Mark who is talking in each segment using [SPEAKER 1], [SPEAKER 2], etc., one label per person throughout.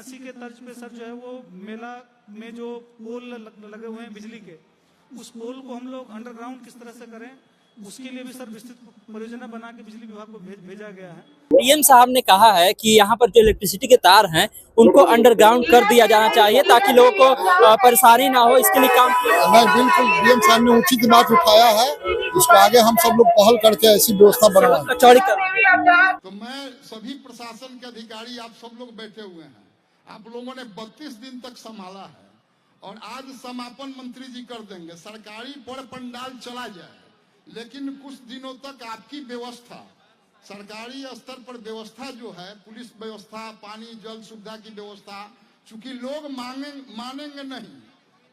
[SPEAKER 1] वाराणसी के तर्ज पे सर जो है वो मेला में जो पोल लगे हुए हैं बिजली के, उस पोल को हम लोग अंडरग्राउंड किस तरह से करें, उसके लिए भी सर विस्तृत परियोजना बना के बिजली विभाग को भेजा गया है।
[SPEAKER 2] डीएम साहब ने कहा है कि यहाँ पर जो इलेक्ट्रिसिटी के तार हैं उनको अंडरग्राउंड कर दिया जाना चाहिए ताकि लोगों को परेशानी ना हो, इसके लिए काम किया।
[SPEAKER 3] मैं बिल्कुल डीएम साहब ने उचित बात उठाया है, इसको आगे हम सब लोग पहल करके ऐसी व्यवस्था बनवाएं।
[SPEAKER 2] चौड़ी कर
[SPEAKER 3] तो मैं सभी प्रशासन के अधिकारी, आप सब लोग बैठे हुए हैं, आप लोगों ने 32 दिन तक संभाला है और आज समापन मंत्री जी कर देंगे। सरकारी बड़ पंडाल चला जाए, लेकिन कुछ दिनों तक आपकी व्यवस्था, सरकारी स्तर पर व्यवस्था जो है, पुलिस व्यवस्था, पानी जल सुविधा की व्यवस्था, चूंकि लोग मानेंगे नहीं।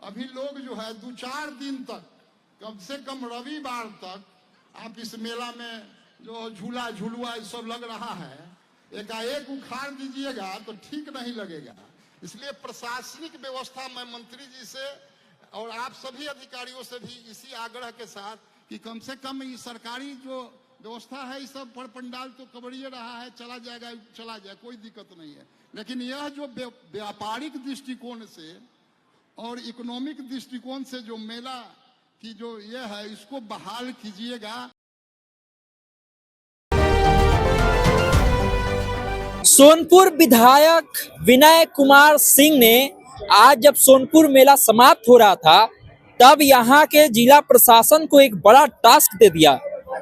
[SPEAKER 3] अभी लोग जो है 2-4 दिन तक, कम से कम रविवार तक आप इस मेला में जो झूला झुलुआ सब लग रहा है, एकाएक उखाड़ दीजिएगा तो ठीक नहीं लगेगा। इसलिए प्रशासनिक व्यवस्था मैं मंत्री जी से और आप सभी अधिकारियों से भी इसी आग्रह के साथ कि कम से कम ये सरकारी जो व्यवस्था है, इस सब पर पंडाल तो कबड़िए रहा है, चला जाएगा, चला जाए, कोई दिक्कत नहीं है। लेकिन यह जो व्यापारिक दृष्टिकोण से और इकोनॉमिक दृष्टिकोण से जो मेला की जो यह है, इसको बहाल कीजिएगा।
[SPEAKER 2] सोनपुर विधायक विनय कुमार सिंह ने आज जब सोनपुर मेला समाप्त हो रहा था तब यहाँ के जिला प्रशासन को एक बड़ा टास्क दे दिया।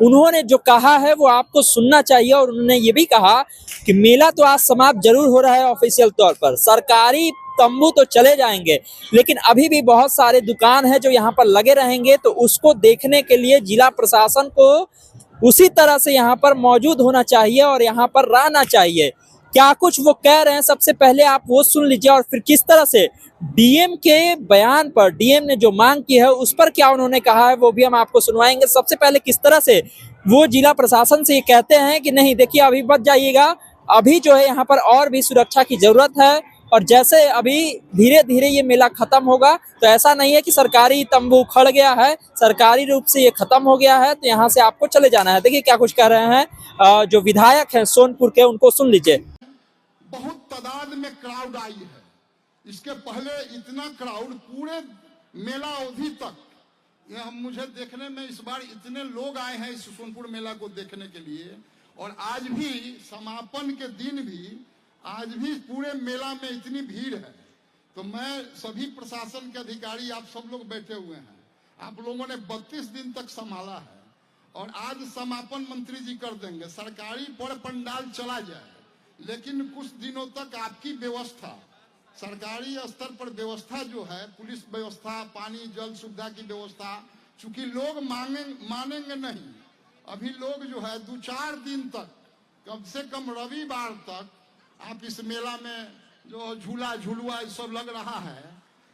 [SPEAKER 2] उन्होंने जो कहा है वो आपको सुनना चाहिए और उन्होंने ये भी कहा कि मेला तो आज समाप्त जरूर हो रहा है ऑफिशियल तौर पर, सरकारी तंबू तो चले जाएंगे, लेकिन अभी भी बहुत सारे दुकान हैं जो यहाँ पर लगे रहेंगे, तो उसको देखने के लिए जिला प्रशासन को उसी तरह से यहाँ पर मौजूद होना चाहिए और यहाँ पर रहना चाहिए। क्या कुछ वो कह रहे हैं, सबसे पहले आप वो सुन लीजिए और फिर किस तरह से डीएम के बयान पर, डीएम ने जो मांग की है उस पर क्या उन्होंने कहा है वो भी हम आपको सुनवाएंगे। सबसे पहले किस तरह से वो जिला प्रशासन से ये कहते हैं कि नहीं देखिए अभी बच जाइएगा, अभी जो है यहाँ पर और भी सुरक्षा की जरूरत है, और जैसे अभी धीरे धीरे ये मेला खत्म होगा तो ऐसा नहीं है कि सरकारी तंबू उखड़ गया है, सरकारी रूप से ये खत्म हो गया है तो यहाँ से आपको चले जाना है। देखिए क्या कुछ कह रहे हैं जो विधायक हैं सोनपुर के, उनको सुन लीजिए।
[SPEAKER 3] बहुत तादाद में क्राउड आई है, इसके पहले इतना क्राउड पूरे मेला अवधि तक, यह मुझे देखने में इस बार इतने लोग आए हैं इस सोनपुर मेला को देखने के लिए। और आज भी समापन के दिन भी, आज भी पूरे मेला में इतनी भीड़ है। तो मैं सभी प्रशासन के अधिकारी, आप सब लोग बैठे हुए हैं, आप लोगों ने 32 दिन तक संभाला है और आज समापन मंत्री जी कर देंगे। सरकारी बड़ पंडाल चला जाए, लेकिन कुछ दिनों तक आपकी व्यवस्था, सरकारी स्तर पर व्यवस्था जो है, पुलिस व्यवस्था, पानी जल सुविधा की व्यवस्था, चूंकि लोग मानेंगे नहीं। अभी लोग जो है 2-4 दिन तक, कम से कम रविवार तक आप इस मेला में जो झूला झुलुआ सब लग रहा है,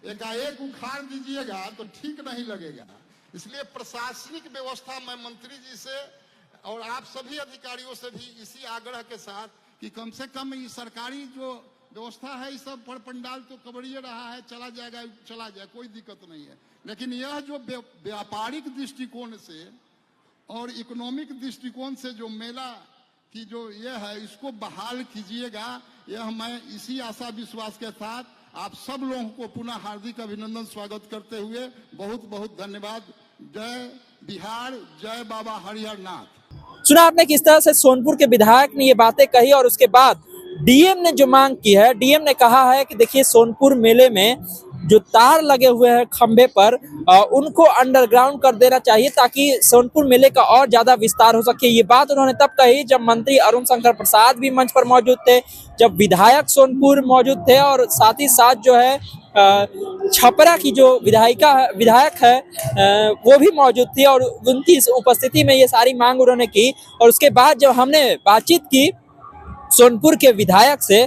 [SPEAKER 3] एकाएक उखाड़ दीजिएगा तो ठीक नहीं लगेगा। इसलिए प्रशासनिक व्यवस्था मैं मंत्री जी से और आप सभी अधिकारियों से भी इसी आग्रह के साथ कि कम से कम ये सरकारी जो व्यवस्था है, इस सब पर पंडाल तो कबड़िए रहा है, चला जाएगा, चला जाए, कोई दिक्कत नहीं है। लेकिन यह जो व्यापारिक दृष्टिकोण से और इकोनॉमिक दृष्टिकोण से जो मेला की जो यह है, इसको बहाल कीजिएगा। यह मैं इसी आशा विश्वास के साथ आप सब लोगों को पुनः हार्दिक अभिनंदन स्वागत करते हुए बहुत बहुत धन्यवाद। जय बिहार, जय बाबा हरिहर नाथ।
[SPEAKER 2] सुना आपने किस तरह से सोनपुर के विधायक ने ये बातें कही और उसके बाद डीएम ने जो मांग की है, डीएम ने कहा है कि देखिए सोनपुर मेले में जो तार लगे हुए हैं खंबे पर, उनको अंडरग्राउंड कर देना चाहिए ताकि सोनपुर मेले का और ज्यादा विस्तार हो सके। ये बात उन्होंने तब कही जब मंत्री अरुण शंकर प्रसाद भी मंच पर मौजूद थे, जब विधायक सोनपुर मौजूद थे और साथ ही साथ जो है छपरा की जो विधायक है वो भी मौजूद थी और उनकी उपस्थिति में ये सारी मांग उन्होंने की। और उसके बाद जब हमने बातचीत की सोनपुर के विधायक से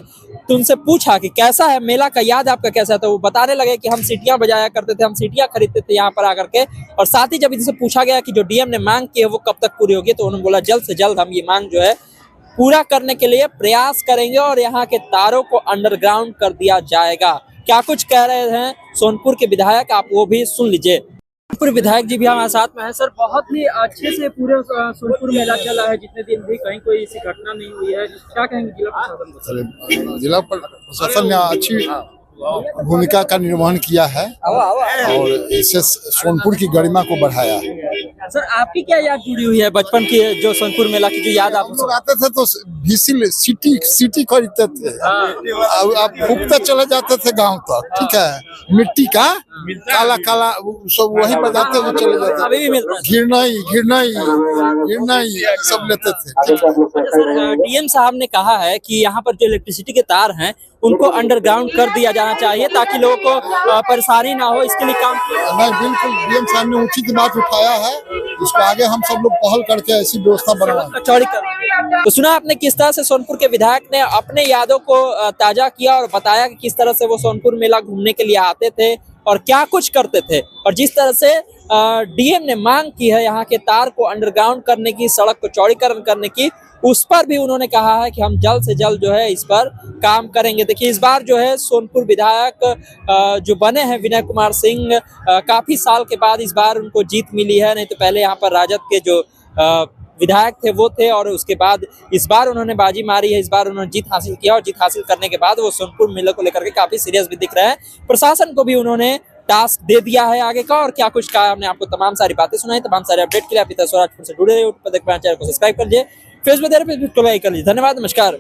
[SPEAKER 2] तो उनसे पूछा कि कैसा है मेला का, याद आपका कैसा था, वो बताने लगे कि हम सीटियां बजाया करते थे, हम सीटियां खरीदते थे यहाँ पर आकर के। और साथ ही जब इनसे पूछा गया कि जो डीएम ने मांग की है वो कब तक पूरी होगी, तो उन्होंने बोला जल्द से जल्द हम ये मांग जो है पूरा करने के लिए प्रयास करेंगे और यहाँ के तारों को अंडरग्राउंड कर दिया जाएगा। क्या कुछ कह रहे हैं सोनपुर के विधायक, आप वो भी सुन लीजिए। पूर्व विधायक जी भी हमारे साथ में है। सर, बहुत ही अच्छे से पूरे सोनपुर मेला चला है, जितने दिन भी कहीं कोई ऐसी घटना नहीं हुई है। क्या कहेंगे जिला प्रशासन को?
[SPEAKER 4] जिला प्रशासन ने अच्छी भूमिका का निर्वहन किया है और इससे सोनपुर की गरिमा को बढ़ाया है।
[SPEAKER 2] सर, आपकी क्या याद जुड़ी हुई है बचपन की, जो सोनपुर मेला की जो याद आप
[SPEAKER 4] हम लोग आते थे तो विसिल सिटी खरीदते थे, अब फूकते चले जाते थे गांव तक, ठीक है, मिट्टी का काला काला सब वही बजाते हुए चले जाते
[SPEAKER 2] अभी भी मिलता है?
[SPEAKER 4] घिरनाई सब लेते थे, ठीक है।
[SPEAKER 2] सर, डीएम साहब ने कहा है कि यहाँ पर जो इलेक्ट्रिसिटी के तार हैं उनको अंडरग्राउंड कर दिया जाना चाहिए ताकि लोगों को परेशानी ना हो, इसके लिए काम किया।
[SPEAKER 4] नहीं, बिल्कुल डीएम साहब ने उचित बात उठाया है, इसको आगे हम सब लोग पहल करके ऐसी व्यवस्था बनवाएं।
[SPEAKER 2] तो सुना आपने किस तरह से सोनपुर के विधायक ने अपने यादों को ताजा किया और बताया कि किस तरह से वो सोनपुर मेला घूमने के लिए आते थे और क्या कुछ करते थे, और जिस तरह से डीएम ने मांग की है यहाँ के तार को अंडरग्राउंड करने की, सड़क को चौड़ीकरण करने की, उस पर भी उन्होंने कहा है कि हम जल्द से जल्द जो है इस पर काम करेंगे। देखिए, इस बार जो है सोनपुर विधायक जो बने हैं विनय कुमार सिंह, काफी साल के बाद इस बार उनको जीत मिली है। नहीं तो पहले यहाँ पर राजद के जो विधायक थे वो थे, और उसके बाद इस बार उन्होंने बाजी मारी है, इस बार उन्होंने जीत हासिल किया, और जीत हासिल करने के बाद वो सोनपुर मेले को लेकर के काफी सीरियस भी दिख रहे हैं। प्रशासन को भी उन्होंने टास्क दे दिया है आगे का, और क्या कुछ कहा हमने आपको तमाम सारी बातें सुनाई। तमाम सारे अपडेट के लिए आप स्वराज से जुड़े रहिए, यूट्यूब पर देख पाए चैनल को सब्सक्राइब कर लीजिए, फेसबुक कर लीजिए। धन्यवाद, नमस्कार।